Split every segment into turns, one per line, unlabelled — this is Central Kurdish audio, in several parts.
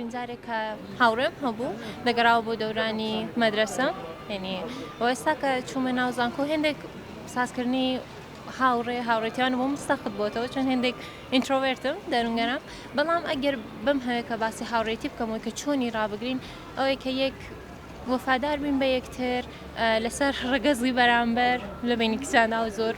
ئاخرین جارێک کە هاوڕێم هەبوو دەگەڕاوە بۆ دەورانی مەدرسە ینی ئێستا کە چوومە ناو زانکۆ هێندێک سازکردنی هاوڕێتیان بۆ مستەخت بۆتەوە چون هێندێک ئینترۆڤێرتم دەرونگەرم بەڵام ئەگەر بم هەیە کە باسی هاوڕێتی بکەمەوە کە چۆنی ڕابگرین ئەوەی کە یەک وەفادار بین بە یەکتر لەسەر ڕەگەزی بەرامبەر لە بینی کچاندا و زۆر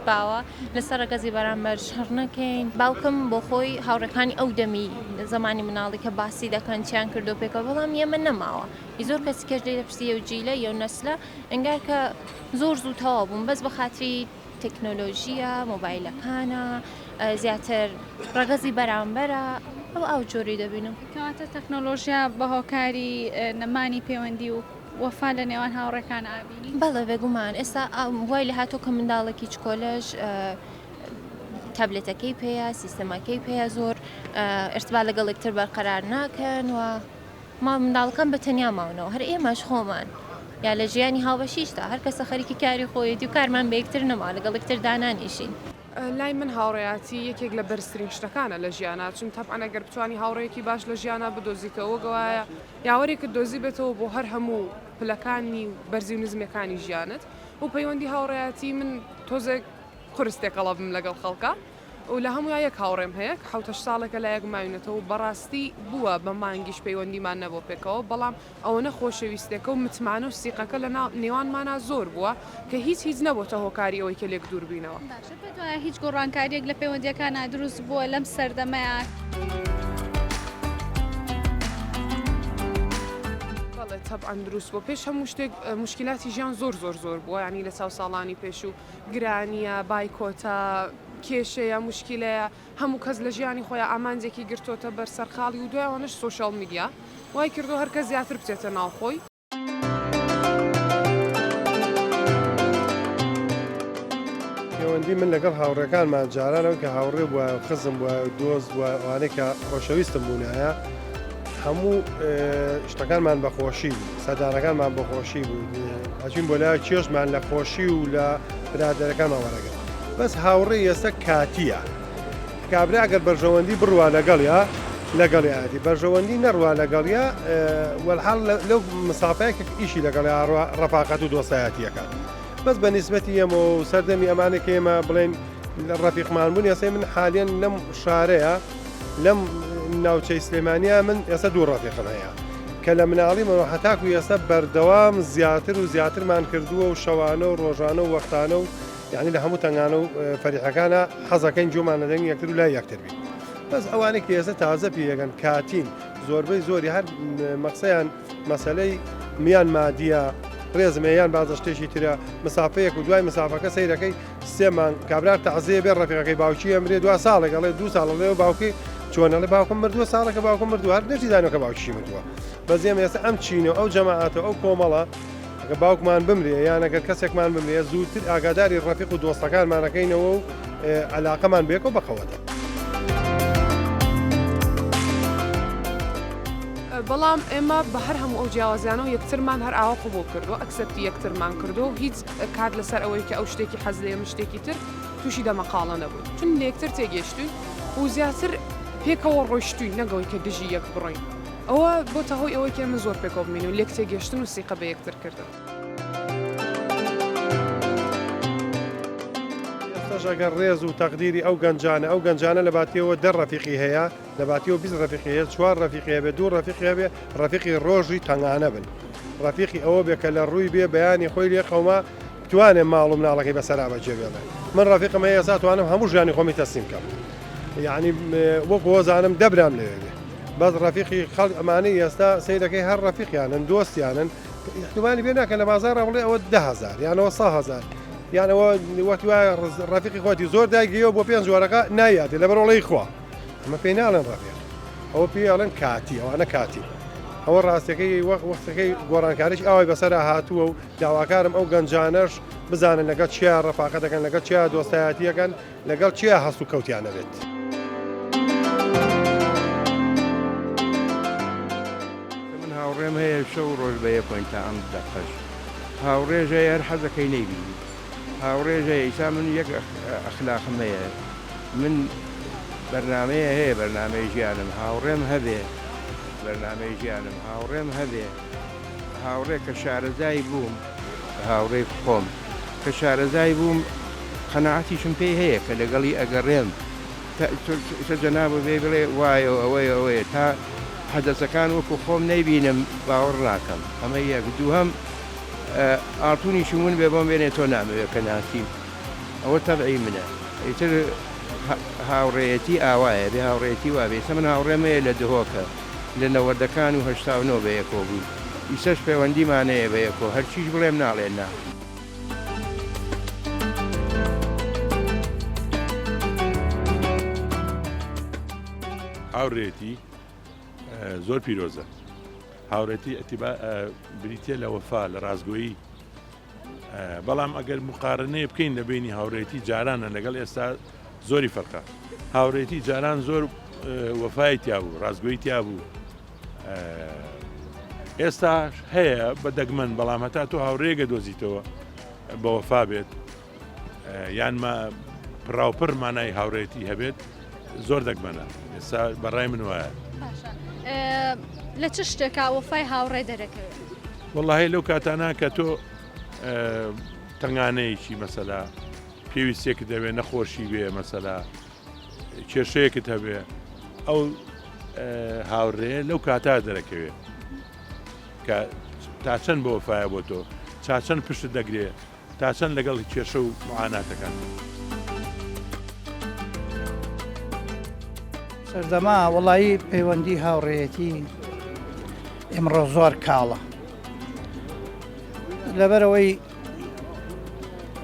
باوە لەسەر ڕەگەزی بەرامبەر شەڕ نەکەین باوکم بۆ خۆی هاوڕەکانی ئەو دەمی زمانی مناڵی کە باسی دەکەن چیان کردو پێکەوە بەڵام ئێمە نەماوە زۆر کەسی کەش لێ دەپرسی ئەو جیلە یە نەسلە ئەنگار کە زۆر زوو تەواو بووم بەس بە خاتری تەکنۆلۆژیە مۆبایلەکانە زیاتر ڕەگەزی بەرامبەرە ئەو جۆری دەبینم
کەواتە تەکنۆلۆژیا بە هۆکاری نەمانی پەیوەندی و وەفا لە نێوان هاوڕێکان ئابینی
بەڵێ بێگومان ئێستا وای لە هاتۆ کە منداڵێکی چکۆلەش تابلێتەکەی پێەیە سیستەمەکەی پێەیە زۆر ئرتبا لەگەڵ یەکتر بەرقەرار ناکەن و ما منداڵەکان بە تەنیا ماونەوە هەر ئێمەش خۆمان یا لە ژیانی هاوبەشیشتا هەر کەسە خەریکی کاری خۆیەتی و کارمان بە یەکتر نەما لەگەڵ یەکتر دانانیشین
لای من هاوڕێیاتی یەکێک لە بەرزترین شتەکانە لە ژیانە چون تەبعەن ئەگەر بتوانی هاوڕێیەکی باش لە ژیانە بدۆزیتەوە گەوایە یاوەرێکت دۆزی بێتەوە بۆ هەر هەموو پلەکانی و بەرزی و نزمەکانی ژیانت و پەیوەندی هاوڕێیاتی من تۆزێک قورستێکەڵە بم لەگەڵ خەڵکە و لە هەموو یەک هاوڕێم هەیە 7 ساڵێکە لە یەک ماوینێتەوە بەڕاستی بووە بە مانگیش پەیوەندیمان نەبوو پێکەوە بەڵام ئەوە نەخۆشەویستێکە و متمانە و سیقەکە لە نێوانمانە زۆر بووە کە هیچ نەبووتە هۆکاری ئەوەی کە لێک دوور بینەوە
هیچ گۆڕانکاریەک لە پەیوەندیەکان دروست بووە لەم سەردەمەیە
طبعا دروست بۆ پێش هەموو شتێک مشکلاتی ژیان زۆر بووە ینی لە چاو ساڵانی پێش و گرانیە بایکۆتە کێشەیە مشکلەیە هەموو کەس لە ژیانی خۆیان ئامانجێکی گرتۆتە بەرسەرخاڵی و دوایەوەنش سۆشیال میدیا وای کردو هەرکە زیاتر بچێتە ناوخۆی
پەیوەندی من لەگەڵ هاوڕێکانمان جارانەوە کە هاوڕێ بووە خزم بووە دۆست بووە ئەوانەی کە خۆشەویستم بوونایە هەموو شتەکانمان بەخۆشی بوو سەدانەکانمان بەخۆشی بوو ئەچین بۆ لای چێشمان لە خۆشی و لە برادەرەکانمان وەرەگەن بەس هاوڕێ ئێستا کاتیە کابرا ئەگەر بەرژەوەندی بڕوا لەگەڵیاتی بەرژەوەندی نەڕوا لەگەڵیا وەلحاڵ لەو مسافەیەکە ئیشی لەگەڵیا ڕەفاقەت و دۆستایەتیەکان بەس بە نیسبەتی ئێمە و سەردەمی ئەمانێک ئێمە بڵێن ڕەفیقمان بوون ئێستا من حالیان لەم شارەیە لەم ناوچەی سلێمانیا من ئێستا دوو ڕەفیقم هەیە کە لە مناڵی منەوە هەتاکو ئێستا بەردەوام زیاتر و زیاترمان کردووە و شەوانە و ڕۆژانە و وەختانە و یعنی لە هەموو تەنگانە و فەریحەکانە حەزەکەین جۆمان نەدەنگ یەکتر و لای یەکتر بین بەس ئەوانێک کە ئێستا تازە پێیەکەن کاتین زۆربەی زۆری هەر مەقسەیان مەسەلەی میان مادیە ڕێزمەیان بازە شتێکی ترە مسافەیەک و دوای مسافەکە سەیرەکەی سێمان کابرار تەعزیە بێ ڕەفیقەکەی باوکی ئەمرێ دو ساڵێک ئەڵێ 2 ساڵ لێ و باوکی چۆنەڵێ باوکم مردووە ساڵەکە باوکم مردووە هەر نەشتی زانەوە کە باوکیشی مردووە بەزێم ئێستا ئەم چینە ئەو جەماعاتە ئەو کۆمەڵە ئەگە باوکمان بمرێ یان ئەگەر کەسێکمان بمرێ زووتر ئاگاداری ڕەفیق و دۆستەکانمانەکەینەوە و عەلاقەمان بێکەوە بەخەوەتە
بەڵام ئێمە بە هەر هەموو ئەو جیاوازیانە و یەکترمان هەر ئاوا قبول کردو ئەکسەپتی یەکترمان کردو و هیچ کات لەسەر ئەوەی کە ئەو شتێکی حەز لێ شتێکی تر تووشی دەمەقاڵە نەبوو چون لە یەکتر تێگەشتوین و زیاتر پێکەوە ڕۆیشتوین نەگەوەی کە دژی یەک بڕۆین ئەوە بۆتە هۆی ئەوەی کە من زۆر پێکەوە بمین و لێک تێگەشتن و سیقە بە یەکتر کردن
ئەگەر ڕێز و تەقدیری ئەو گەنجانە لە باتیەوە 10 ڕەفیقی هەیە لە باتیەوە 20 ڕەفیقی هەیە 4 ڕەفیقی بێ 2 ڕەفیقی بێ ڕەفیقی ڕۆژی تەنگانە بن ڕەفیقی ئەوە بێ کە لە ڕووی بێ بەیانی خۆی لێ قەوما توانێ ماڵ و مناڵەکەی بەسەرا بەجێ بێڵێ من ڕەفیقم هەیە ئێستا توانم هەموو ژیانی خۆمی تەسلیم بکەم یعنی وەکو وەزانم دەبرام لێوێ بەس ڕەفیقی خەڵک ئەمانەی ئێستا سەیرەکەی هەر ڕەفیقیانن دۆستیانن احتمالی بێ ناکە لە بازاڕە بڵێ ئەوە 10,000 یانەوە 100,000 یانەوە وەختی وایە ڕەفیقی خۆتی زۆر داگیرەوە بۆ 5 جوارەکە نایاتی لەبەر وڵەی خوا ئەمە پێی ناڵێن ڕەفیق ئەوە پێی ئەڵێن کاتی ئەوانە کاتی ئەوە ڕاستەکەی وەختەکەی گۆڕانکاریش ئەوەی بەسەر هاتووە و داواکارم ئەو گەنجانەش بزانن لەگەڵ چیا ڕەفاقە دەکەن لەگەڵ چیا دۆستایەتیەکەن لەگەڵ چیا هەست و کەوتیانە بێت
من هاوڕێم هەیە شەو ڕۆژ بە یەکۆین تا ئەم دەقەش هاوڕێژە هەر حەزەکەی نەیبینی هاوڕێژە ئیسا من یەک ئەخلاقم هەیە من بەرنامەیە هەیە بەرنامەی ژیانم هاوڕێم هەبێ لە نامەی ژیانم هاوڕێم هەبێ هاوڕێ کە شارەزای بووم هاوڕێ خۆم کە شارەزای بووم قەناعەتیشم پێی هەیە کە لەگەڵی ئەگەڕێم جەناب بێ بڵێ وایە ئەوەیە تا حەدەسەکان وەکو خۆم نەیبینم باوەڕ ناکەم ئەمە یەک دووهەم ئاڵتونیشی ون بێ بۆم بێنێ تۆ نامەوێت کە ناسیم ئەوە تەبعی منە ئیتر هاوڕێیەتی ئاوایە بێ هاوڕێتی وابێ سە من هاوڕێمەیە لە دهۆکە لە نەوەردەکان و هەشتاونەوە بە یەکۆ بووی ئیسەش پەیوەندیمانەیە بە یەکۆ هەرچیش بڵێم ناڵێن نا
هاوڕێتی زۆر پیرۆزە هاوڕێتی بریتە لە وەفا لە ڕازگۆیی بەڵام ئەگەر مقارنەیە بکەین لە بینی هاوڕێتی جارانە لەگەڵ ئێستا زۆری فەرقە هاوڕێتی جاران زۆر وەفای تیا بوو ڕازگۆیی تیا بوو ئێستا هەیە بە دەگمەن بەڵام هەتا تۆ هاوڕێگە دۆزیتەوە بە وەفا بێت یانمە پڕاوپڕ مانای هاوڕێتی هەبێت زۆر دەگمەنە ئێستا بەڕای من وایە
لە چ شتێکا وەفای هاوڕێ دەرەکەوێت
وەڵاهی لەو کاتانە کە تۆ تەنگانەیەکی مەسەلا پێویستێکت دەوێت نەخۆشی بێ مەسەلا کێشەیەکت هەبێ ئەو هاوڕێ لەو کاتا دەرەکەوێت کە تا چەند بە وەفایە بۆ تۆ چاچەند پشت دەگرێ تا چەند لەگەڵ کێشە و معاناتەکان
سەردەما وەڵایی پەیوەندی هاوڕێیەتی ئێمڕۆ زۆر کاڵە لەبەرەوەی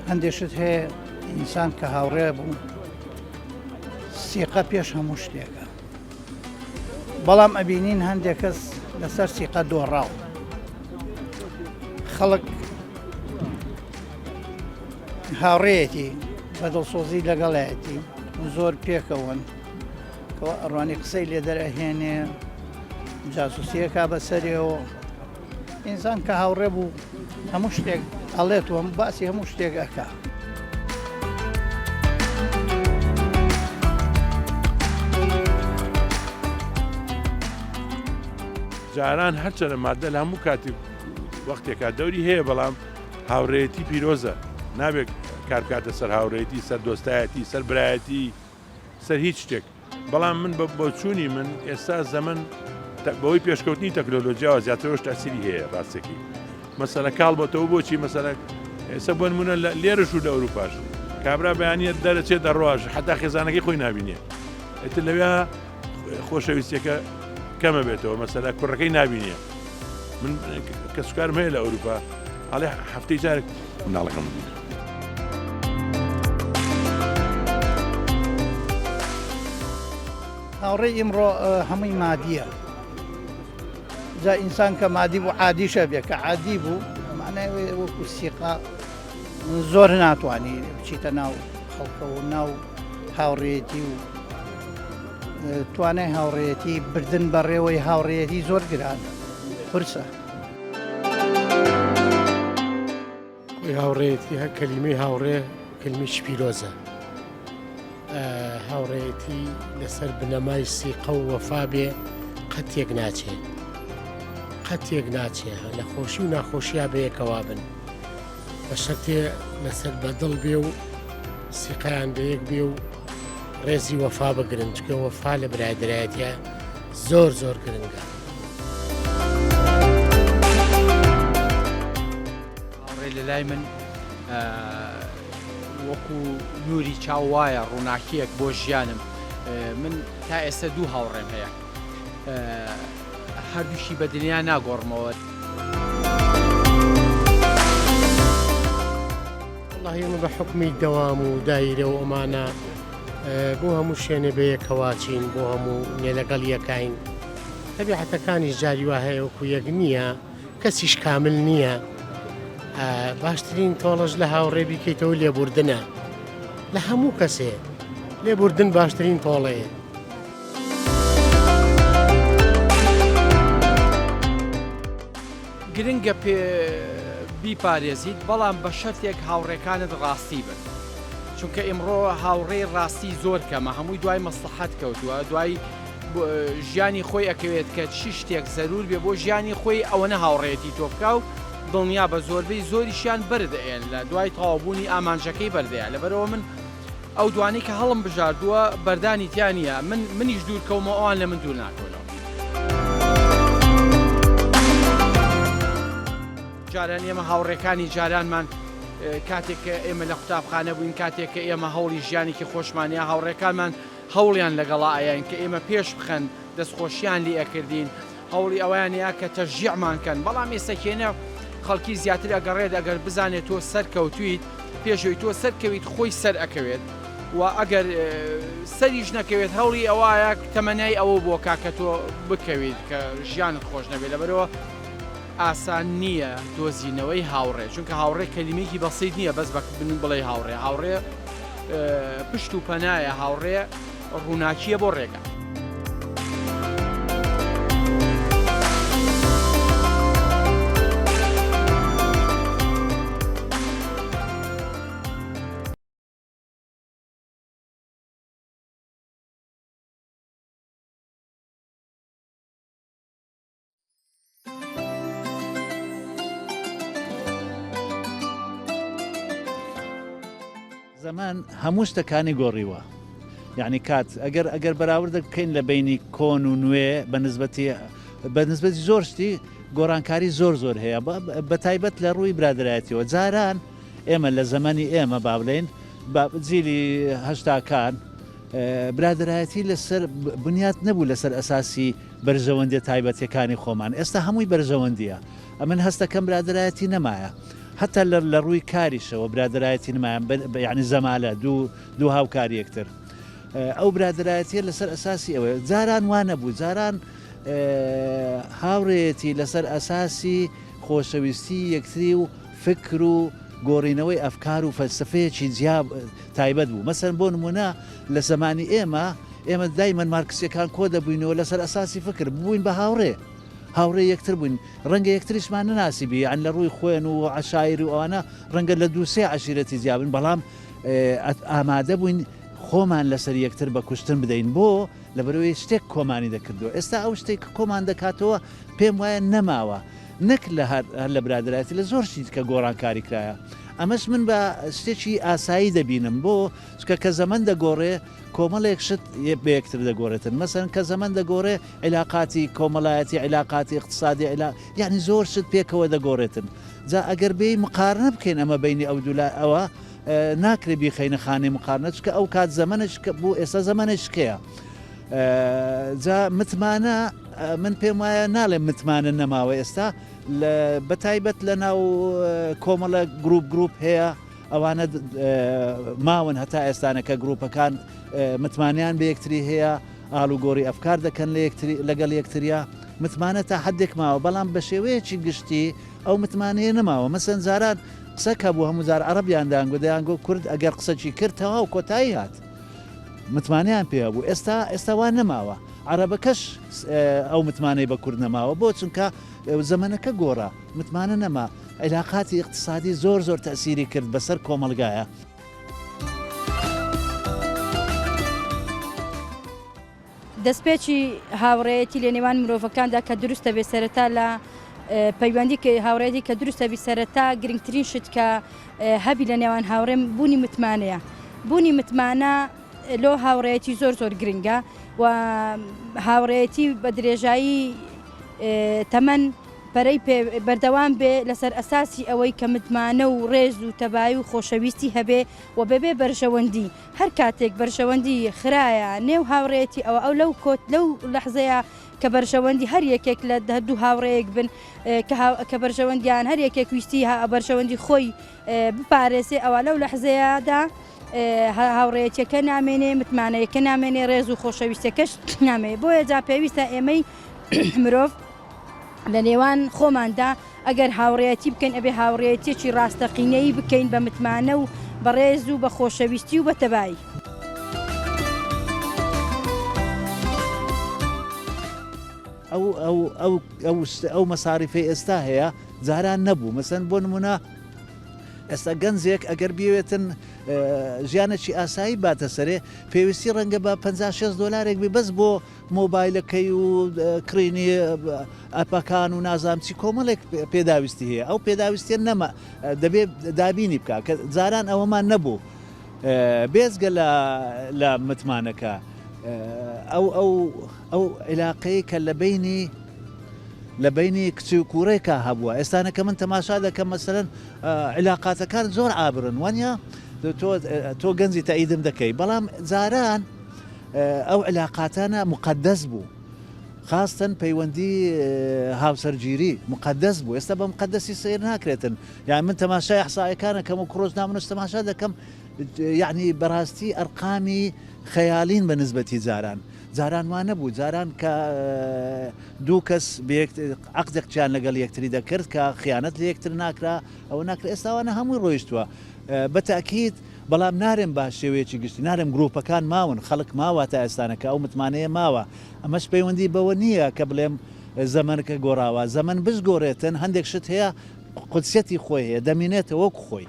هەندێشت هەیە ئینسان کە هاوڕێ بوو سیقە پێش هەموو شتێکە بەڵام ئەبینین هەندێک کەس لەسەر سیقە دۆڕاو خەڵک هاوڕێیەتی بەدڵسۆزی لەگەڵایەتی زۆر پێکەون کەەوە ئەڕوانی قسەی لێ دەرەهێنێ جاسوسیەکە بەسەرەوە ئینسان کە هاوڕێ بوو هەموو شتێک ئەڵێت وەم باسی هەموو شتێک ئەکا
جاران هەرچەنە مادە لە هەموو کاتی وەختێکا دەوری هەیە بەڵام هاوڕێتی پیرۆزە نابێت کارکاتە سەر هاوڕێتی سەر دۆستایەتی سەر برایەتی سەر هیچ شتێک بەڵام من بە چوونی من ئێستا زەمن بەوەی پێشکەوتنی تەکنۆلۆژیاوە زیاترەوەش تاسیری هەیە ڕاستێکی مەسەلە کاڵ بۆتەوە بۆچی مەسەلە ئێستا بۆ نمونە لێرەش و لە ئەوروپاش کابرا بەیانە دەرەچێت دەڕۆژ حتا خێزانەکەی خۆی نابینێ ئێتر لەوێ خۆشەویستیەکە کەمە بێتەوە مەسەلە کوڕەکەی نابینێ من کە سوکارم هەیە لە ئەوروپا ئەڵێ هەفتەی جارێک مناڵەکەم بینە
هاوڕێ ئیمڕۆ هەمووی مادیە جا ئینسان کە مادی بوو عادیشە بێ کە عادی بوو مانای وەکو سیقا زۆر ناتوانانی بچیتە ناو خەڵکەوە ناو هاوڕێتی و توانای هاوڕێتی بردن بەڕێوەی هاوڕێتی زۆر گرانە پرسە
هاوڕێتی هە کەلیمەی هاوڕێ کلمیش پیرۆزە هاوڕێتی لەسەر بنەمای سیقە و وەفا بێ قەتێک ناچێت قەتێک ناچێت لە خۆشی و ناخۆشییا بەیەکەوا بن بە شەرتێ لەسەر بەدڵ بێ و سیقەیان بەیەک بێ و ڕێزی وەفا بگرن چکە وەفا لە برادایەتە زۆر زۆر گرنگە
هاوڕێ لە لای من وەکو نووری چاو وایە ڕووناکیەک بۆ ژیانم من تا ئێستا دوو هاوڕێم هەیە هەردووشی بە دنیا ناگۆڕمەوە
وەڵاهی ئێمە بە حکمی دەوام و دایرە و ئەمانە بۆ هەموو شوێنێ بەیەکەواچین بۆ هەموو نێ لەگەڵ یەکین تەبیعەتەکانی جاری وا هەیە وەکو یەک نییە کەسیش کامل نییە باشترین تۆڵەش لە هاوڕێ بیکەیتەوە لێبوردنە لە هەموو کەسێ لێبوردن باشترین تۆڵەیە
گرنگە بیپارێزیت بەڵام بە شەرتێک هاوڕێکانت ڕاستی بن چونکە ئێمڕۆ هاوڕێی ڕاستی زۆر کەمە هەمووی دوای مەسلحەت کەوتووە دوای ژیانی خۆی ئەکەوێت کە چی شتێک زەرور بێ بۆ ژیانی خۆی ئەوەنە هاوڕێتی تۆ بکە و دڵنیا بە زۆربەی زۆریشیان بەردەێن لە دوای تەواوبوونی ئامانجەکەی بەردەیە لەبەرەوە من ئەو دوانەی کە هەڵم بژاردووە بەردانی تیانە منیش دوور کەومە ئەوان لە من دوور ناکەونەوە. جاران ئێمە هاوڕێکانی جارانمان کاتێک کە ئێمە لە قوتابخانە بووین کاتێک کە ئێمە هەوڵی ژیانێکی خۆشمانەیە هاوڕێکانمان هەوڵیان لەگەڵا ئایان کە ئێمە پێش بخەن دەستخۆشییان لێ ئەکردین هەوڵی ئەویانەیە کە تەژیعمانکەن بەڵام ئێستاکێنە خەڵکی زیاتر ئەگەڕێت ئەگەر بزانێت تۆ سەرکەوتویت پێشەوەی تۆ سەرکەویت خۆی سەر ئەکەوێت و ئەگەر سەریش نەکەوێت هەوڵی ئەوایە تەمەنای ئەوە بۆ کاکە تۆ بکەویت کە ژیانت خۆش نەبێت لەبەرەوە ئاسان نییە دۆزینەوەی هاوڕێ چونکە هاوڕێ کەلیمێکی بەسیط نییە بەس بڵێ هاوڕێ پشت و پەنایە هاوڕێ ڕووناکیە بۆ ڕێگە.
زەمان هەموو شتەکانی گۆڕیوە یعنی کات ئەگەر بەراورد بکەین لە بینی کۆن و نوێ بەنسبەتی زۆر شتی گۆڕانکاری زۆر هەیە بە تایبەت لە ڕووی برادایەتیەوە جاران ئێمە لە زەمانی ئێمە با بڵێن جیلی هەشتاکان برادایەتی لەسەر بنیات نەبوو لەسەر ئەساسی بەرژەوەندی تایبەتیەکانی خۆمان ئێستا هەمووی بەرژەوەندیە ئەمن هەستەکەم برادایەتی نەمایە حتا لە ڕووی کاریشەوە برادایەتی نمایان یعنی زەمالە دوو هاوکاری یەکتر ئەو برادایەتیە لەسەر ئەساسی ئەوە جاران وانە بوو جاران هاوڕێتی لەسەر ئەساسی خۆشەویستی یەکتری و فکر و گۆڕینەوەی ئەفکار و فەلسفەیەکی جیاب تایبەت بوو مەسەن بۆ نمونە لە زەمانی ئێمە دایمەن مارکسیەکان کۆ دەبووینەوە لەسەر ئەساسی فکر بووین بە هاوڕێ یەکتر بووین ڕەنگە یەکتریشمان نناسیبی یان لە ڕووی خوێن و عشایر و ئەوانە ڕەنگە لە دووسێ عشیرەتی زیابن بەڵام ئامادە بووین خۆمان لەسەر یەکتر بە کوشتن بدەین بۆ لەبەرەوەی شتێک کۆمانی دەکردووە ئێستا ئەو شتێک کۆمان دەکاتەوە پێم وایە نەماوە نەک هەر لە برادایەتی لە زۆر شیت کە گۆڕانکاری کرایە ئەمەش من بە شتێکی ئاسایی دەبینم بۆ چکە کە زەمەن دەگۆڕێ کۆمەڵێک شت بە یەکتر دەگۆڕێتن مەسەن کە زەمەن دەگۆڕێ عیلاقاتی کۆمەڵایەتی عیلاقاتی اقتصادی یعنی زۆر شت پێکەوە دەگۆڕێتن جا ئەگەر بێ مقارنە بکەین ئەمە بینی ئەو دوولا ئەوە ناکرێ بیخەینە خانەی مقارنە چکە ئەو کات زەمەنش بوو ئێستا زەمەنشکەیە جا متمانە من پێم وایە ناڵێ متمانە نەماوە ئێستا بەتایبەت لە ناو کۆمەڵە گروپ هەیە ئەوانە ماون هەتا ئێستانەکە گروپەکان متمانیان بە یەکتری هەیە ئالوگۆڕی ئەفکار دەکەن لەگەڵ یەکتریا متمانە تا حدێک ماوە بەڵام بە شێوەیەکی گشتی ئەو متمانەیە نەماوە مەسەن زاران قسەکە بوو هەموو زار عەرەبیان دەیانگۆ کورد ئەگەر قسەی کردەوە و کۆتایی هات متمانیان پێ بوو ئێستاوان نەماوە عەرەبەکەش ئەو متمانەی بە کورد نەماوە بۆ چونکە زەمانەکە گۆڕە متمانە نەما عیلاقاتی اقتصادی زۆر تەسیری کرد بەسەر کۆمەلگایە.
دەستپێکی هاوڕێتی لە نێوان مرۆڤەکاندا کە دروستە بێ سەرەتا لە پەیوەندی هاوڕێتی کە دروستە بی سەرەتا گرنگترین شت کە هەبی لە نێوان هاوڕێم بوونی متمانەیە بوونی متمانە لۆ هاوڕێتی زۆر گرنگە و هاوڕێتی بە درێژایی تەمەەن پەرەی بەردەوام بێ لەسەر ئەساسی ئەوەی کە متمانە و ڕێز و تەبایی و خۆشەویستی هەبێ و بەبێ بەرژەوەندی هەر کاتێک بەرژەوەندی خراە نێو هاوڕێتی ئەو لەو لەحزەیە کە بەرژەوەندی هەر یەکێک لە دوو هاوڕەیەک بن کە بەرژەوەندیان هەر یەکێک ویستی بەرژەوەندی خۆی بپارێسێ ئەوە لەو لەحزەیەدا هاوڕێتیەکە نامێنێ متمانەیەکە نامێنێ ڕێز و خۆشەویستەکەش نامێ بۆیە جا پێویستە ئێمەی مرۆڤ لە نێوان خۆماندا ئەگەر هاوڕێتی بکەین ئەبێ هاوڕێتیەکی ڕاستەقینەی بکەین بە متمانە و بە ڕێز و بە خۆشەویستی و بە تەبایی.
ئەو مەساریفەی ئێستا هەیە جاران نەبوو مەسەن بۆ نمونە ئێستا گەنجێک ئەگەر بێتن ژیانێکی ئاسایی باتە سەرێ پێویستی ڕەنگە بە 56 دلارێک بی بەس بۆ مۆبایلەکەی و کڕینی ئەپەکان و نازامچی کۆمەڵێک پێداویستی هەیە ئەو پێداویستیە نەمە دەبێت دابینی بکە کە جاران ئەوەمان نەبوو بێزگە لە متمانەکە ئەو علاقەیە کە لە بینی کچی و کوڕێکە هەبووە ئێستانەکە من تەماشا دەکەم مەسەرەن علاقاتەکان زۆر ئابرن وانە تۆ گەنجی تەئیدم دەکەی بەڵام جاران ئەو علاقاتانە مقدەس بوو خاستن پەیوەندی هاوسەرگیری مقدەس بوو ئێستا بە مقدەسی سیر ناکرێتن یان من تەماشای ئەحسایەکانەکەم و کڕۆژ نامنووس تەماشا دەکەم یعنی بەڕاستی ئەرقامی خەیالین بە نسبەتی جاران وانە بوو جاران کە دوو کەس عەقدێکیان لەگەڵ یەکتری دەکرد کە خیانەت لە یەکتر ناکرا ئەوە ناکرێت ئێستاوانە هەمووی ڕۆیشتووە بەتاکید بەڵام نارێن با شێوەیەکی گشتی نارێن گرۆپەکان ماون خەڵک ماوە تا ئێستانەکە ئەو متمانەیە ماوە ئەمەش پەیوەندی بەوە نییە کە بڵێم زەمەنەکە گۆڕاوە زەمن بشگۆڕێتن هەندێک شت هەیە قودسەتی خۆی هەیە دەمینێتە وەکو خۆی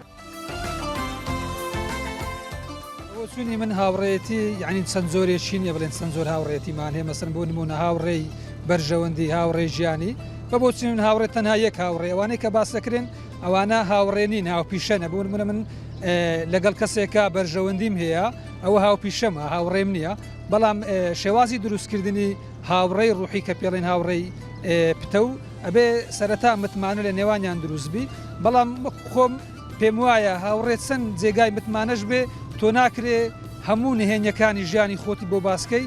چونی من هاوڕێتی یعنی چەند زۆرێکین یە بڵێن چەند زۆر هاوڕێتیمان هەیە مەسەن بۆ نمونە هاوڕێی بەرژەوەندی هاوڕێی ژیانی بۆچی من هاوڕێت تەنها یەک هاوڕێ ئەوانەی کە باس دەکرێن ئەوانە هاوڕێنین هاوپیشەنە بۆ نمونە من لەگەڵ کەسێکە بەرژەوەندیم هەیە ئەوە هاوپیشەمە هاوڕێم نییە بەڵام شێوازی دروستکردنی هاوڕێی ڕوحی کە پێڵێن هاوڕێی پتە و ئەبێ سەرەتا متمانە لە نێوانیان دروستبی بەڵام خۆم پێم وایە هاوڕێت چەند جێگای متمانەش بێ تۆ ناکرێ هەموو نهێنیەکانی ژیانی خۆتی بۆ باسکەی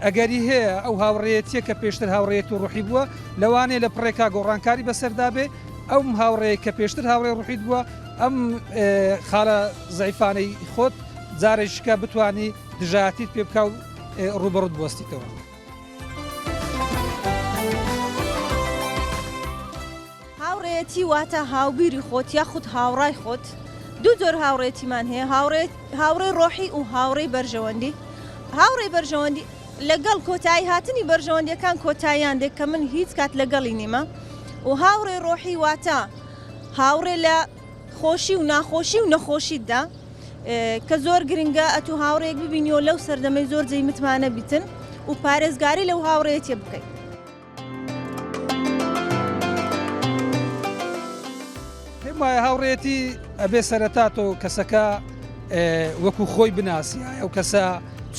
ئەگەری هەیە ئەو هاوڕێتیە کە پێشتر هاوڕێت و ڕوحی بووە لەوانەیە لە پڕێکا گۆڕانکاری بەسەردا بێ ئەو هاوڕێی کە پێشتر هاوڕێ ڕوحیت بووە ئەم خاڵە زەیفانەی خۆت جارێکیکە بتانی دژایەتیت پێ بکە و ڕوبەڕوت بوەستیتەوە.
هاوڕێتی واتە هاوبیری خۆت یاخود هاوڕای خۆت دوو جۆر هاوڕێتیمان هەیە هاوڕێ ڕۆحی و هاوڕێی بەرژەوەندی هاوڕێی بەرژەوەندی لەگەڵ کۆتایی هاتنی بەرژەوەندیەکان کۆتاییان دێک کە من هیچ کات لەگەڵی نیمە و هاوڕێ ڕۆحی واتە هاوڕێ لە خۆشی و ناخۆشی و نەخۆشیتدا کە زۆر گرنگە ئەتو هاوڕێک ببینیەوە لەو سەردەمەی زۆر جێی متمانە بیتن و پارێزگاری لەو هاوڕێتیە بکەیت.
پێم وایە هاوڕێتی ئەبێ سەرەتاتۆ کەسەکە وەکو خۆی بناسی ئەو کەسە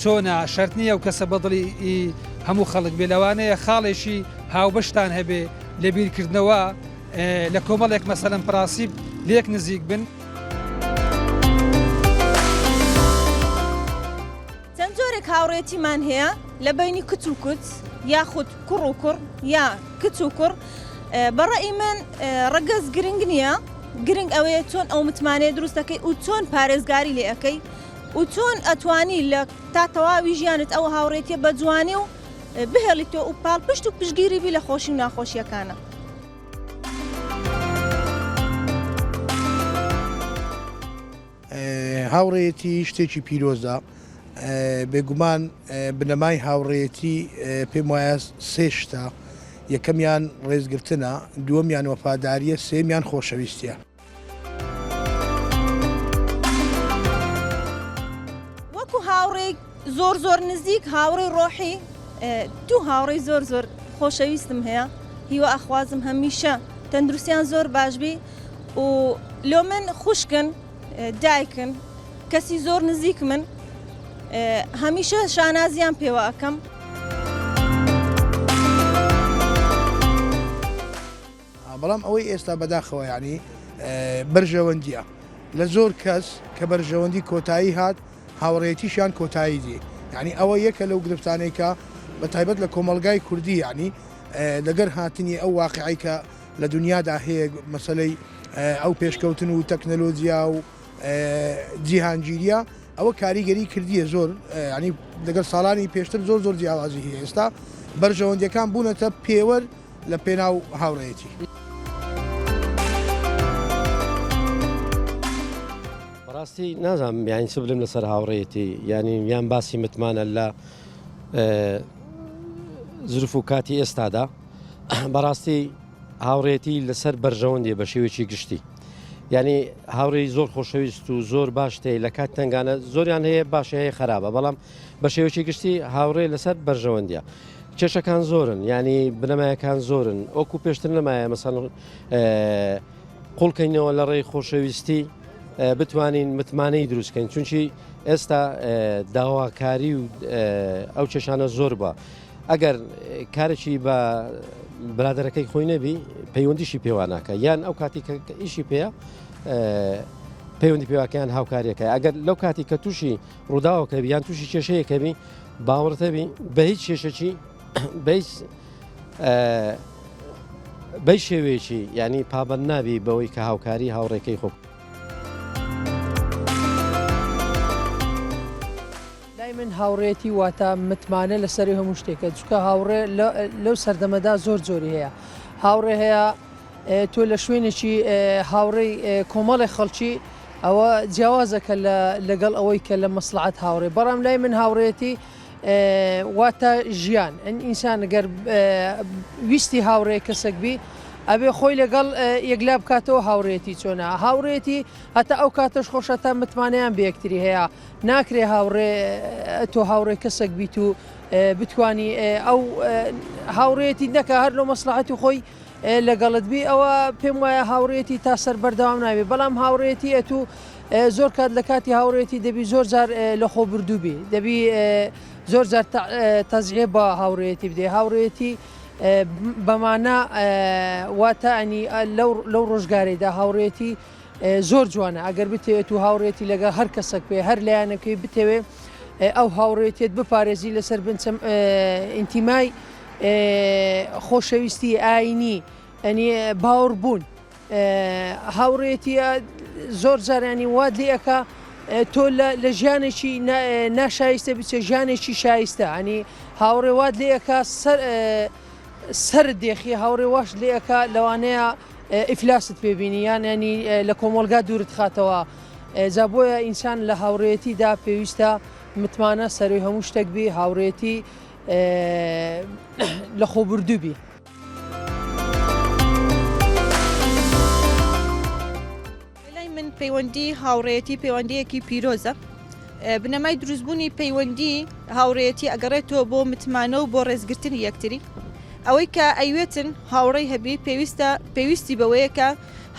چۆنە شەرت نییە ئەو کەسە بەدڵی هەموو خەڵک بێ لەوانەیە خاڵێکی هاوبەشتان هەبێ لە بیرکردنەوە لە کۆمەڵێک مەسەلەن پراسیب لێک نزیک بن.
چەند جۆرێک هاوڕێتیمان هەیە لە بینی کچ و کچ یاخود کوڕ و کوڕ یا کچ و کوڕ بەڕێی من ڕەگەز گرنگ نییە گرنگ ئەوەیە چۆن ئەو متمانەیە دروست دەکەی و چۆن پارێزگاری لێ ئەەکەی و چۆن ئەتوانی لە تا تەواوی ژیانت ئەو هاوڕێتیە بە جوانی و بهێڵیتەوە و پاڵپشت و پشگیری بی لە خۆشی و ناخۆشیەکانە.
هاوڕێتی شتێکی پیرۆزە بێگومان بنەمای هاوڕێتی پێم وایە سێ شتە یەکەمیان ڕێزگرتنە دووەمیان وەفاداریە سێمیان خۆشەویستیە.
وەکو هاوڕێک زۆر نزیک هاوڕێی ڕۆحی دوو هاوڕێی زۆر خۆشەویستم هەیە هیوە ئەخوازم هەمیشە تەندروستیان زۆر باشبی و لۆ من خوشکن دایکن کەسی زۆر نزیک من هەمیشە شانازیان پێوە ئەەکەم.
بەڵام ئەوەی ئێستا بەداخەوە ینی بەرژەوەندیە لە زۆر کەس کە بەرژەوەندی کۆتایی هات هاوڕێتیشان کۆتایی دی ینی ئەوە یەکە لەو گرفتانێکە بە تایبەت لە کۆمەلگای کوردی ینی لەگەر هاتنی ئەو واقعی کە لە دنیادا هەیە مەسلەی ئەو پێشکەوتن و تەکنەلۆجیا و جیهانگیریە ئەوە کاریگەری کردیە زۆر ینی لەگەر ساڵانی پێشتر زۆر جیاوازی هەیە ئێستا بەرژەوەندیەکان بوونەتە پێوەەر لە پێناو هاوڕێتی.
بەڕاستی نازانم یانی چ بڵێم لەسەر هاوڕێتی ینی یان باسی متمانە لە زروف و کاتی ئێستادا بەڕاستی هاوڕێتی لەسەر بەرژەوەندی بە شێوێکی گشتی ینی هاوڕێی زۆر خۆشەویست و زۆر باش تێ لە کات تنگانە زۆریان هەیە باشە هەیە خراپە بەڵام بە شێوەیەکی گشتی هاوڕێ لەسەر بەرژەوەندیە کێشەکان زۆرن ینی بنەمایەکان زۆرن ئۆکو پێشتر نەمایە مەسەن قوڵکەینەوە لە ڕێی خۆشەویستی بتوانین متمانەی دروستکەین چونکی ئێستا داواکاری و ئەو کێشانە زۆر بە ئەگەر کارێکی بە برادەرەکەی خۆی نەبی پەیوەندیشی پێواناکە یان ئەو کاتی کە ئیشی پێە پەیوەندی پێواکەیان هاوکاریەکە ئەگەر لەو کاتی کە تووشی ڕووداوەکەبی یان تووشی کێشەیەکەبی باوەڕتەبی بە هیچ کێشەکی بەی شێوەیەکی ینی پابەند نابی بەوەی کە هاوکاری هاوڕێکەی خۆ
من هاوڕێتی واتە متمانە لەسەری هەموو شتێکە چکە هاوڕێ لەو سەردەمەدا زۆر زۆری هەیە هاوڕێ هەیە تۆ لە شوێنێکی هاوڕێی کۆمەڵی خەڵکی ئەوە جیاوازەکە لەگەڵ ئەوەی کە لە مەسلحەت هاوڕێ بەڕام لای من هاوڕێتی واتە ژیان ئینسان گەر ویستی هاوڕێ کەسێک بی ئەبێ خۆی لەگەڵ یەکلا بکاتەوە هاوڕێتی چۆنا هاوڕێتی هەتا ئەو کاتەش خۆشە تا متمانیان بەیەکتری هەیە ناکرێ هاوڕێ تۆ هاوڕێ کەسێک بیت و بتانی ئەو هاوڕێتی نەکە هەر لە مەسلحەتی خۆی لەگەڵت بی ئەوە پێم وایە هاوڕێتی تا سەر بەردەوام ناوێ بەڵام هاوڕێتی ئەتو زۆر کات لە کاتی هاوڕێتی دەبی زۆر جار لە خۆ بردووبی دەبی زۆر جار تەزیێ بە هاوڕێتی بدێ هاوڕێتی بەمانە واتە ئەنی لەو ڕۆژگارێدا هاوڕێتی زۆر جوانە ئەگەر بتەوێت و هاوڕێتی لەگە هەر کەسێک پێ هەر لایەنەکەی بتەوێ ئەو هاوڕێتێت بپارێزی لەسەر بنچەم ئینتیمای خۆشەویستی ئاینی ئەنی باوەڕ بوون هاوڕێتی زۆر جارانی واد لێەکە تۆ لە ژیانێکی ناشایستە بچێ ژیانێکی شایستە ئەنی هاوڕێ واد لێەکە سەر دێخی هاوڕێ واش لێەکە لەوانەیە ئیفلاست پێبینی یان ینی لە کۆمەلگا دوورت خاتەوە جا بۆیە ئینسان لە هاوڕێتیدا پێویستە متمانە سەروی هەموو شتێک بی هاوڕێتی لە خۆبردووبی
لای من پەیوەندی هاوڕێتی پەیوەندیەکی پیرۆزە بنەمای دروستبوونی پەیوەندی هاوڕێتی ئەگەڕێتەوە بۆ متمانە و بۆ ڕێزگرتنی یەکتری ئەوەی کە ئەیوێتن هاوڕێی هەبی پێویستی بەوەیە کە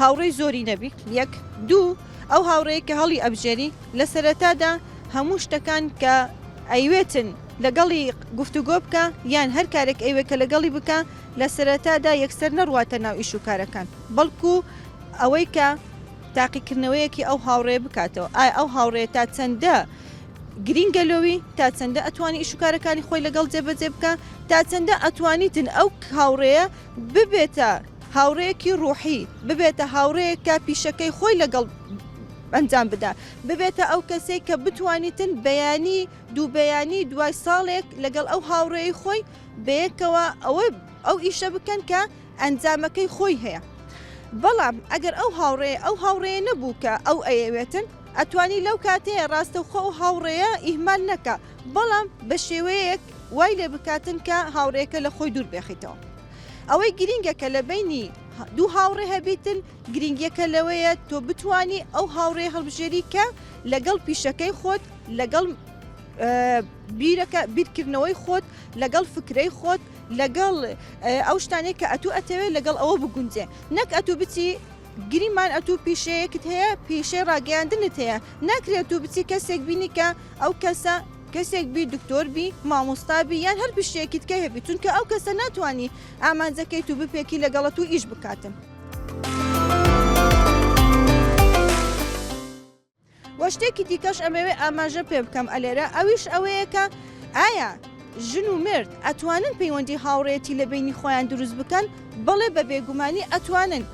هاوڕێی زۆری نەبی یەک دوو ئەو هاوڕەیە کە هەڵی ئەبژێری لە سەرەتادا هەموو شتەکان کە ئەیوێتن لەگەڵی گفتوگۆ بکە یان هەر کارێک ئەوێ کە لەگەڵی بکە لە سەرەتادا یەکسەر نەڕواتە ناو ئیش و کارەکان بەڵکو ئەوەی کە تاقیکردنەوەیەکی ئەو هاوڕێ بکاتەوە ئایا ئەو هاوڕێ تا چەندە گرینگەلۆوی تا چەندە ئەتوانی ئیشوکارەکانی خۆی لەگەڵ جێبەجێ بکە تا چەندە ئەتوانیتن ئەو هاوڕێیە ببێتە هاوڕەیەکی ڕوحی ببێتە هاوڕەیەکە پیشەکەی خۆی لەگەڵ ئەنجام بدا ببێتە ئەو کەسێک کە بتوانیتن بەیانی دوو بەیانی دوای ساڵێک لەگەڵ ئەو هاوڕێی خۆی بەیەکەوە ئەو ئیشە بکەن کە ئەنجامەکەی خۆی هەیە بەڵام ئەگەر ئەو هاوڕێیە نەبوو کە ئەو ئەیەوێتن ئەتوانی لەو کاتەیە ڕاستەوخۆ و هاوڕێیە ئیهمال نەکە بەڵام بە شێوەیەک وای لێ بکاتن کە هاوڕێیەکە لە خۆی دوور بێخیتەوە ئەوەی گرینگەکە لە بینی دوو هاوڕێ هەبیتن گرنگیەکە لەوەیە تۆ بتانی ئەو هاوڕێ هەڵبژێری کە لەگەڵ پیشەکەی خۆت لەگەڵ بیرکردنەوەی خۆت لەگەڵ فکرەی خۆت لەگەڵ ئەو شتانێک کە ئەتوو ئەتەوێت لەگەڵ ئەوە بگونجێ نەک ئەتوو بچی گریمان ئەتوو پیشەیەکت هەیە پیشەی ڕاگەیاندنت هەیە ناکرێت تو بچی کەسێک بینی کە ئەو کەسە کەسێک بی دکتۆر بی مامۆستابی یان هەر پشتێکیت کە هەبی چونکە ئەو کەسە ناتوانانی ئامانجەکەی تو بپێکی لەگەڵەت و ئیش بکاتن. وە شتێکی دیکەش ئەمەوێ ئاماژە پێ بکەم ئەلێرە ئەویش ئەوەیەکە ئایا ژن و مرد ئەتوانن پەیوەندی هاوڕێتی لە بینی خۆیان دروست بکەن بەڵێ بە بێگومانی ئەتوانن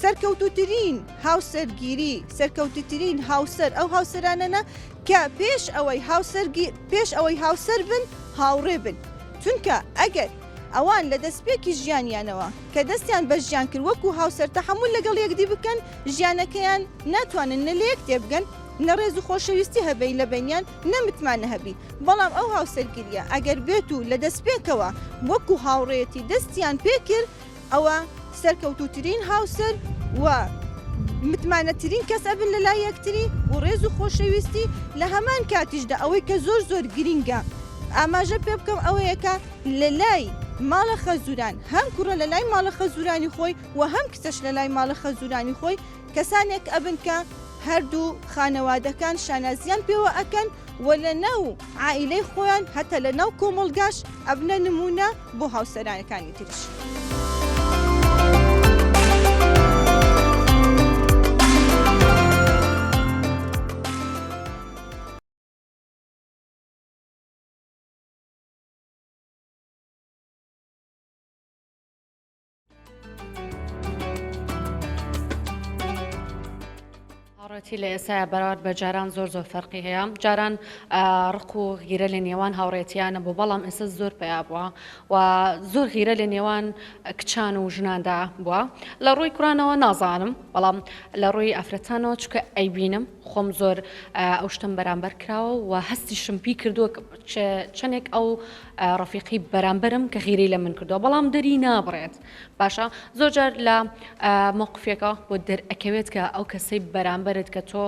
سەرکەوتوترین هاوسەرگیری سەرکەوتوترین هاوسەر ئەو هاوسەرانەنە کە پێش ئەوەی هاوسەر بن هاوڕێ بن چونکە ئەگەر ئەوان لە دەستپێکی ژیانیانەوە کە دەستیان بە ژیان کرد وەکو هاوسەر تەحمل لەگەڵ یەکدی بکەن ژیانەکەیان ناتوانن نە لە یەک تێبگەن نەڕێز و خۆشەویستی هەبەی لە بینیان نەمتمانە هەبی بەڵام ئەو هاوسەرگیریە ئەگەر بێت و لە دەستپێکەوە وەکو هاوڕێتی دەستیان پێکرد ئەوە سەرکەوتوترین هاوسەر و متمانەترین کەس ئەبن لە لای یەکتری و ڕێز و خۆشەویستی لە هەمان کاتیشدا ئەوەی کە زۆر گرینگە ئاماژە پێ بکەم ئەوەیەکە لە لای ماڵە خەزوران هەم کوڕە لە لای ماڵە خەزورانی خۆی و هەم کچەش لە لای ماڵە خەزورانی خۆی کەسانێک ئەبن کە هەردوو خانەوادەکان شانازیان پێوە ئەکەن و لە ناو عائیلەی خۆیان هەتە لە ناو کۆمەڵگاش ئەبنە نمونە بۆ هاوسەرانەکانی تریش.
هاوڕێتی لە ئێستا بەراورد بە جاران زۆر فەرقی هەیە جاران ڕق و غیرە لە نێوان هاوڕێتیانە بۆ بەڵام ئێستا زۆر پیا بووە و زۆر غیرە لە نێوان کچان و ژناندا بووە لە ڕووی کوڕانەوە نازانم بەڵام لە ڕووی ئافرەتانەوە چکە ئەیبینم خۆم زۆر ئەو شتم بەرامبەر کراوە و هەستی شمپی کردووە چەندێک ئەو ڕەفیقی بەرامبەرم کە غیرەی لە من کردووە بەڵام دەری نابڕێت باشە زۆر جار لە موقفێکە بۆ دەرئەکەوێت کە ئەو کەسەی بەرامبەرت کە تۆ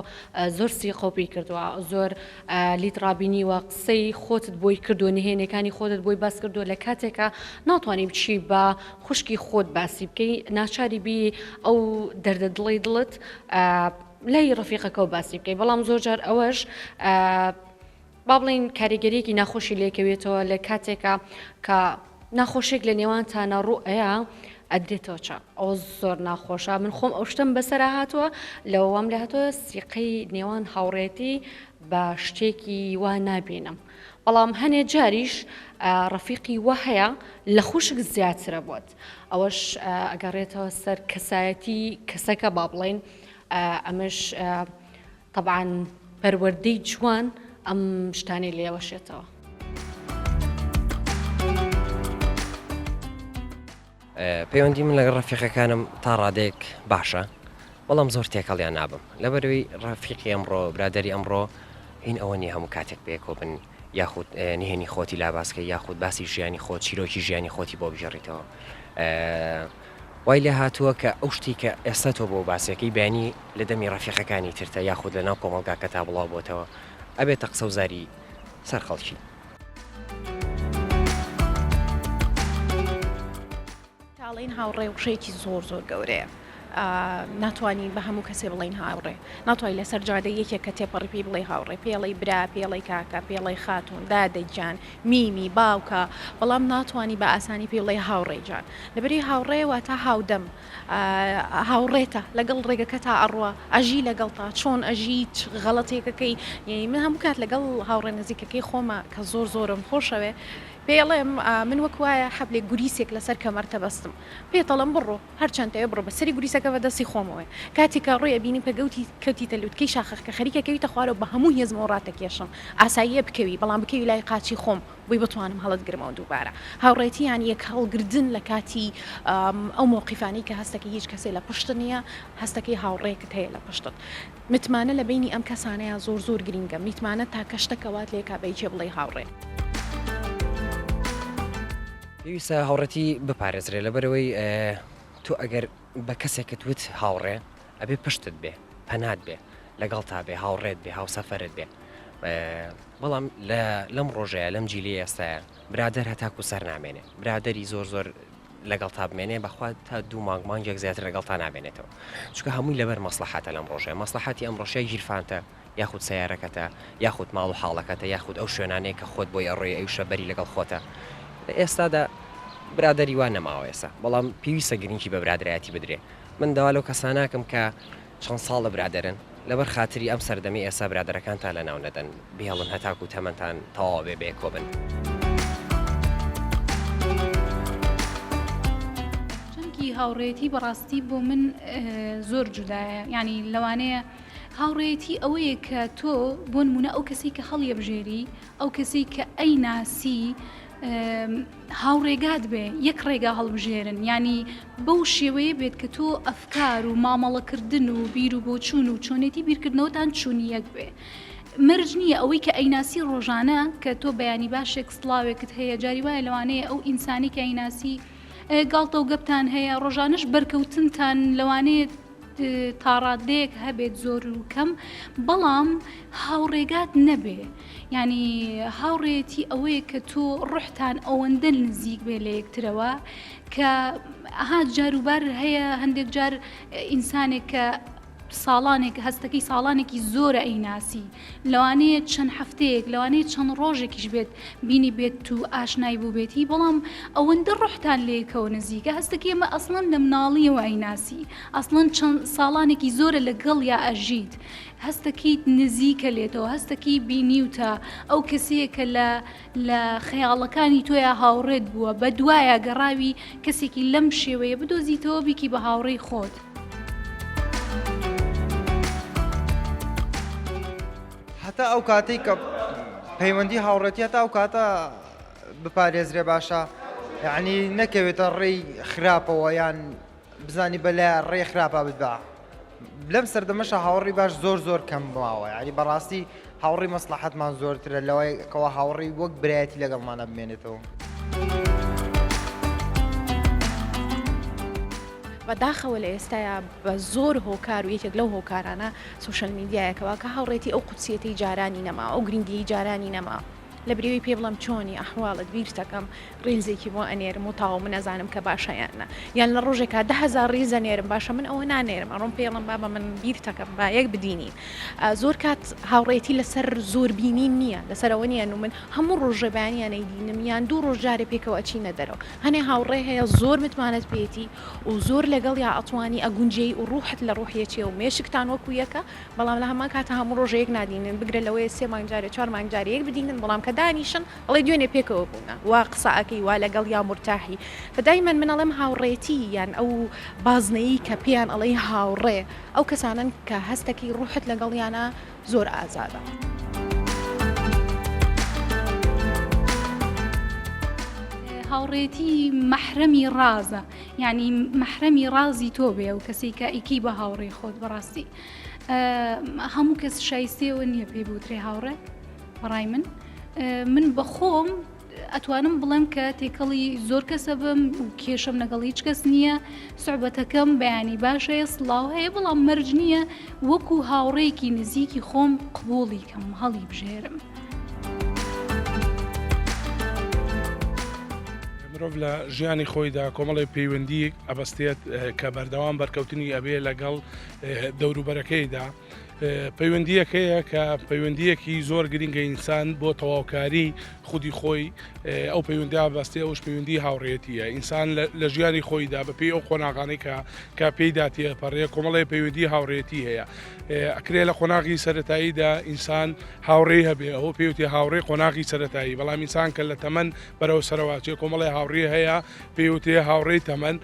زۆر سیقۆپی کردووە زۆر لیتڕابینیوە قسەی خۆتت بۆی کردو نهێنەکانی خۆتت بۆی باس کردو لە کاتێکە ناتوانانی بچی بە خوشکی خۆت باسی بکەی ناچاری بی ئەو دەردە دڵی دڵت لای ڕەفیقەکە و باسی بکەی بەڵام زۆر جار ئەوەش با بڵین کاریگەریەکی ناخۆشی لێکەوێتەوە لە کاتێکە کە ناخۆشێک لە نێوانتانە ڕوئەیە ئەدرێتەوە چا ئەو زۆر ناخۆشە من خۆم ئەو شتم بەسەرا هاتووە لەوەم لە هاتووە سیقەی نێوان هاوڕێتی بە شتێکی وا نابینم بەڵام هەنێ جاریش ڕەفیقی وە هەیە لە خوشک زیاترە بووت ئەوەش ئەگەڕێتەوە سەر کەسایەتی کەسەکە با بڵێن ئەمەش طبعاً پەروەردەی جوان ئەم شتانی لێوەشێتەوە.
پەیوەندی من لەگەڵ ڕەفیقەکانم تا ڕادێک باشە بەڵام زۆر تێکەڵیان نابم لەبەرەوەی ڕەفیقی ئەمڕۆ برادەری ئەمڕۆ هین ئەوە نیە هەموو کاتێک پێکۆ بن یاخود نهێنی خۆتی لاباسکە یاخود باسی ژیانی خۆت چیرۆکی ژیانی خۆتی بۆ بژێڕیتەوە وای لێ هاتووە کە ئەو شتی کە ئێستا تۆ بۆ باسیەکەی بینی لە دەمی ڕەفیقەکانی ترتە یاخود لە ناو کۆمەڵگاکە تا بڵاو بۆتەوە ئەبێتە قسە و زاری سەر خەڵکی.
تاڵین هاوڕێ وشەیەکی زۆر گەورەیە ناتوانین بە هەموو کەسێ بڵین هاوڕێ ناتوانین لەسەر جادە یەکێک کە تێپەڕی پێی بڵێ هاوڕێ پێڵی برا پێڵی کاکە پێڵی خاتون دادەجان میمی باوکە بەڵام ناتوانانی بە ئاسانی پێ بڵێ هاوڕێ جان لەبەری هاوڕێوە تا هاودەم هاوڕێتە لەگەڵ ڕێگەکە تا ئەڕوە ئەژی لەگەڵ تا چۆن ئەژی غەڵەتێکەکەی یعنی من هەموو کات لەگەڵ هاوڕێ نزیکەکەی خۆمە کە زۆرم خۆشەوێ پێڵێم من وەکوایە حەبلێک گوریسێک لەسەر کەمەرتە بەستم پێتەڵم بڕۆ هەرچەندەیە بڕۆ بەسەری گوریسەکە بەدەستی خۆمەوە کاتێکە ڕێ بینی پێ گەوتی کەوتیتە لووتکەی شاخەکە خەریکەکەویتە خوارەوە بە هەموو هێزمەوە ڕاتەکێشم ئاساییە بکەوی بەڵام بکەوی لای قاچی خۆم بۆی بتوانم هەڵت گرمەوە دووبارە هاوڕێتیان یەک هەڵگردن لە کاتی ئەو مووقیفانی کە هەستەکە هیچ کەسێ لە پشت نییە هەستەکەی هاوڕێکت هەیە لە پشتت متمانە لە بینی ئەم کەسانەیە زۆر گرینگە میتمانە تا کەشتەکەوات لێ کابەیچێ بڵێ هاوڕێ
پێویستە هاوڕەتی بپارێزرێ لەبەرەوەی تۆ ئەگەر بە کەسێکت وت هاوڕێ ئەبێ پشتت بێ پەنات بێ لەگەڵ تا بێ هاوڕێت بێ هاوسەفەرت بێ بەڵام لەم ڕۆژەیە لەم جیلی ئێستاە برادەر هەتاکو سەر نامێنێ برادەری زۆر لەگەڵ تا بمێنێ بەخوا تا دوو مانگێک زیاتر لەگەڵ تا نامێنێتەوە چونکە هەمووی لەبەر مەسلحەتە لەم ڕۆژەیە مەسلحەتی ئەم ڕۆژەیە گیرفانتە یاخود سیارەکەتە یاخود ماڵ و حاڵەکەتە یاخود ئەو شوێنانەیە کە خۆت بۆی ئەڕێ ئەوشە بەری لەگەڵ خۆتە لە ئێستادا برادری وان نەماوە ئێستا بەڵام پێویستە گرنگی بە برادایەتی بدرێ من داوا لەو کەساناکەم کە چەند ساڵە برادرن لەبەر خاتری ئەم سەردەمی ئێستا برادەرەکان تا لە ناو نەدەن بێڵن هەتاکو تەمەتان تەواو بێ بێکۆ بن
چەندی هاوڕێتی بەڕاستی بۆ من زۆر جودایە یعنی لەوانەیە هاوڕێتی ئەوەیە کە تۆ بۆ نمونە ئەو کەسی کە هەڵیە بژێری ئەو کەسی کە ئەی ناسی هاوڕێگات بێ یەک ڕێگا هەڵبژێرن ینی بەو شێوەیە بێت کە تۆ ئەفکار و مامەڵەکردن و بیر و بۆچوون و چۆنێتی بیرکردنەوەتان چوونی یەک بێ مرج نییە ئەوەی کە ئەیناسی ڕۆژانە کە تۆ بەیانی باشێک سڵاوێکت هەیە جاری وایە لەوانەیە ئەو ئینسانی کە ئەیناسی گاڵتە و گەپتان هەیە ڕۆژانش بەرکەوتنتان لەوانەیە تاڕادەیەک هەبێت زۆر و کەم بەڵام هاوڕێگات نەبێ ینی هاوڕێتی ئەوەیە کە تۆ ڕحتان ئەوەندە نزیک بێ لە یەکترەوە کە ئەها جاروبار هەیە هەندێک جار ئینسانێک کە ساڵانێک هەستەکەی ساڵانێکی زۆرە ئەیناسی لەوانەیە چەند هەفتەیەک لەوانەیە چەند ڕۆژێکیش بێت بینی بێت و ئاشنایی بوو بێتی بەڵام ئەوەندە ڕحتان لێکەوە نزیکە هەستەکە ئێمە ئەسڵەن لە مناڵیەوە ئەیناسی ئەسڵەن چەند ساڵانێکی زۆرە لەگەڵ یا ئەژیت هەستەکەیت نزیکە لێتەوە هەستەکەی بینیوتە ئەو کەسەیەکە لە خەیاڵەکانی تۆیە هاوڕێت بووە بە دوایە گەڕاوی کەسێکی لەم شێوەیە بدۆزیتەوە بیکی بە هاوڕێی خۆت.
هەتا ئەو کاتەی کە پەیوەندی هاوڕێتی هەتا ئەو کاتە بپارێزرێ باشە یعنی نەکەوێتە ڕێی خراپەوە یان بزانی بەلای ڕێی خراپە بتبا لەم سەردەمەشە هاوڕێی باش زۆر کەم بماوە یعنی بەڕاستی هاوڕێی مەسلحەتمان زۆرترە لەوەی کەەوە هاوڕێی وەک برایەتی لەگەڵمانە بمێنێتەوە.
بەداخەوە لە ئێستاە بە زۆر هۆکار و یەکێک لەو هۆکارانە سوشەل میدیایەکەوە کە هاوڕێتی ئەو قوچیەتی جارانی نەما ئەو گرنگی جارانی نەما لە برێوی پێ بڵم چۆنی ئەحواڵت بیرتەکەم ڕیلزێکی بۆ ئەنێرم و تاو من نەزانم کە باشەیانە یان لە ڕۆژێکا 10,000 ڕیزە نێرم باشە من ئەوە نانێرم ئەڕۆم پێڵم بابە من بیرتەکەم با یەک بدینین زۆر کات هاوڕێتی لەسەر زۆر بینین نییە لەسەرەوە نیە و من هەموو ڕۆژەبیانیان نەیدینم یان دوو ڕۆژ جارێ پێکەوە ئەچینە دەرەوە هەنێ هاوڕێ هەیە زۆر متمانەت پێێتی و زۆر لەگەڵ یا ئەتوانی ئەگونجەی و ڕوحت لە ڕوحیەکێ و مێشکتان وەکو یەکە بەڵام لە هەمان کاتە هەموو ڕۆژەیەک نادینن بگرە لەوەی 3 مانگ جارێ 4 مانگ جارەیەک بدینن بەڵام کە دانیشن ئەڵێ دوێنێ پێکەوە بوونە وا قسەکەی وا لەگەڵ یا مرتاحی فدایمەن من ئەڵێم هاوڕێتی یان ئەو بازنەیی کە پێیان ئەڵێ هاوڕێ ئەو کەسانن کە هەستێکی ڕوحت لەگەڵیانە زۆر ئازادە.
هاوڕێتی مەحرەمی ڕازە ینی مەحرەمی ڕازی تۆ بێ و کەسی کە ئیکی بە هاوڕێی خۆت بەڕاستی هەموو کەس شایستەوە نییە پێی بوترێ هاوڕێ بەڕای من بەخۆم ئەتوانم بڵێم کە تێکەڵی زۆر کەسە بم و کێشم لەگەڵ هیچ کەس نییە سوحبەتەکەم بەیانی باشەیە سڵاو هەیە بەڵام مەرج نییە وەکو هاوڕێیەکی نزیکی خۆم قبوڵی کەم هەڵی بژێرم.
مرۆڤ لە ژیانی خۆیدا کۆمەڵی پەیوەندی ئەبەستێت کە بەردەوام بەرکەوتنی ئەبێ لەگەڵ دەوروبەرەکەیدا پەیوەندیەکەیە کە پەیوەندیەکی زۆر گرنگە ئینسان بۆ تەواوکاری خودی خۆی ئەو پەیوەندیا بەستێ ئەوش پەیوەندی هاوڕێتیە ئینسان لە ژیانی خۆیدا بەپێی ئەو خۆناغانەی کە پێیدا تێپەڕێ کۆمەڵی پەیوەندی هاوڕێتی هەیە ئەکرێ لە خۆناغی سەرەتاییدا ئینسان هاوڕێ هەبێ ئەوە پێوتی هاوڕێ خۆناغی سەرەتایی بەڵام ئینسان کە لە تەمەن بەرەو سەرواچێ کۆمەڵی هاوڕێ هەیە پێوتێ هاوڕێی تەمەن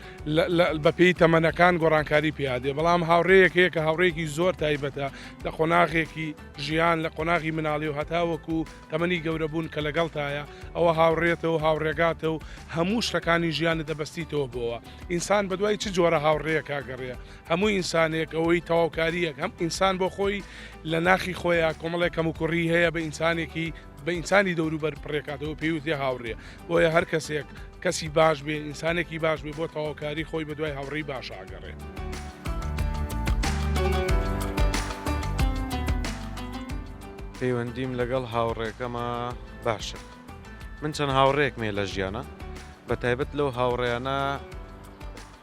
بەپێی تەمەنەکان گۆڕانکاری پیادێ بەڵام هاوڕەیەک هەیە کە هاوڕێکی زۆر تایبەتە لە قۆناغێکی ژیان لە قۆناغی مناڵی و هەتاوەکو تەمەنی گەورەبوون کە لەگەڵتایە ئەوە هاوڕێتەوە هاوڕێگاتە و هەموو شتەکانی ژیانت دەبەستیتەوە بۆەوە ئینسان بەدوای چ جۆرە هاوڕێیە کاگەڕێ هەموو ئینسانێک ئەوەی تەواوکاریەک هەم ئینسان بۆ خۆی لە ناخی خۆیان کۆمەڵێک کەم و کوڕی هەیە بە ئینسانێکی بە ئینسانی دەوروبەر پڕێکاتەوە پێوتێ هاوڕێ بۆیە هەر کەسێک کەسی باش بێ ئینسانێکی باش بێ بۆ تەواوکاری خۆی بەدوای هاوڕێی باش ئاگەڕێت.
پەیوەندیم لەگەڵ هاوڕێکەمە باشە من چەند هاوڕێک مێ لە ژیانە بە تایبەت لەو هاوڕێیانە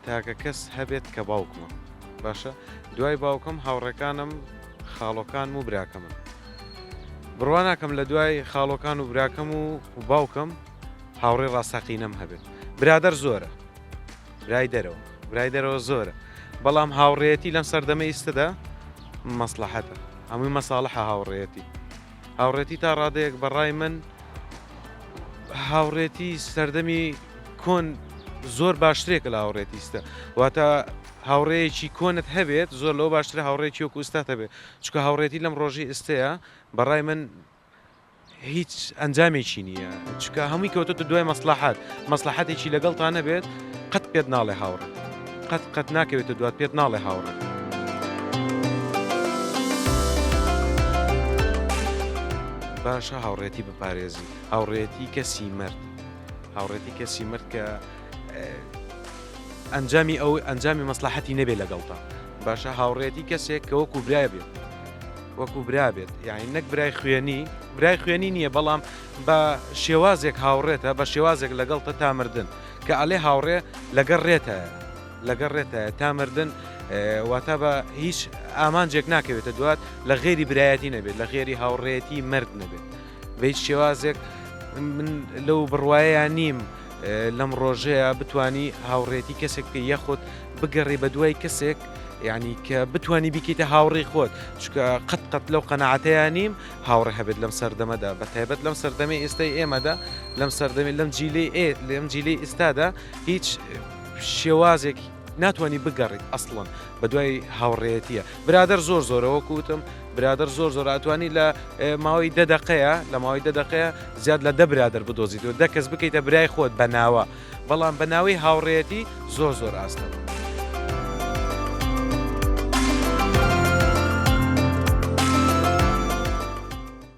تاکە کەس هەبێت کە باوکمە باشە دوای باوکم هاوڕێکانم خاڵۆکان و براکەمن بڕوا ناکەم لە دوای خاڵۆکان و براکەم و باوکم هاوڕێ ڕاستەقینەم هەبێت برادەر زۆرە برای دەرەوە زۆرە بەڵام هاوڕێتی لەم سەردەمە ئیستەدا مەسلحەتە هەمووی مەساڵحە هاوڕێتی تا ڕادەیەک بەڕای من هاوڕێتی سەردەمی کۆن زۆر باشترێکە لە هاوڕێتیستە واتە هاوڕێیەکی کۆنت هەبێت زۆر لەو باشترە هاوڕێکی وەکو ئێستا هەبێت چکە هاوڕێتی لەم ڕۆژی ئێستەیە بەڕای من هیچ ئەنجامێکی نییە چکە هەمووی کەوتۆتە دوای مەسلحەتێکی لەگەڵتان نەبێت قەت پێت ناڵێ هاوڕێ قەت ناکەوێتە دوات پێت ناڵێ هاوڕێ باشە هاوڕێتی بپارێزی هاوڕێتی کەسی مرد کە ئەنجامی مەسلحەتی نەبێت لەگەڵتا باشە هاوڕێتی کەسێک کە وەکو برای بێت وەکو برا بێت یعنی نەک برای خوێنی نییە بەڵام بە شێوازێک هاوڕێتە بە شێوازێک لەگەڵتە تا مردن کە ئەڵێ هاوڕێ لەگەڕ ڕێتە تا مردن واتە بە هیچ ئامانجێک ناکەوێتە دوات لە غێری برایەتی نەبێت لە غێری هاوڕێتی مرد نەبێت بە هیچ شێوازێک من لەو بڕواایە نیم لەم ڕۆژەیە بتانی هاوڕێتی کەسێک پێ یەخۆت بگەڕێ بە دوای کەسێک یعنی کە بتانی بیکەیتە هاوڕێی خۆت چکە قەت لەو قەنەعەتەیە نیم هاوڕێ هەبێت لەم سەردەمەدا بە تایبەت لەم سەردەمی ئێستای ئێمەدا لەم سەردەمی لەم جیلەی ئێستادا هیچ شێوازێک ناتوانانی بگەڕیت ئەسڵن بە دوای هاوڕێتیە برادر زۆرەوە کوتم برادر زۆر ئەتوانی لە ماوەی دەدەقەیە لە ماوەی دەدەقەیە زیاد لە برادر بدۆزیتەوە کەس بکەیتە برای خۆت بە ناوە بەڵام بە ناوەی هاوڕێتی زۆر ئاستەوە.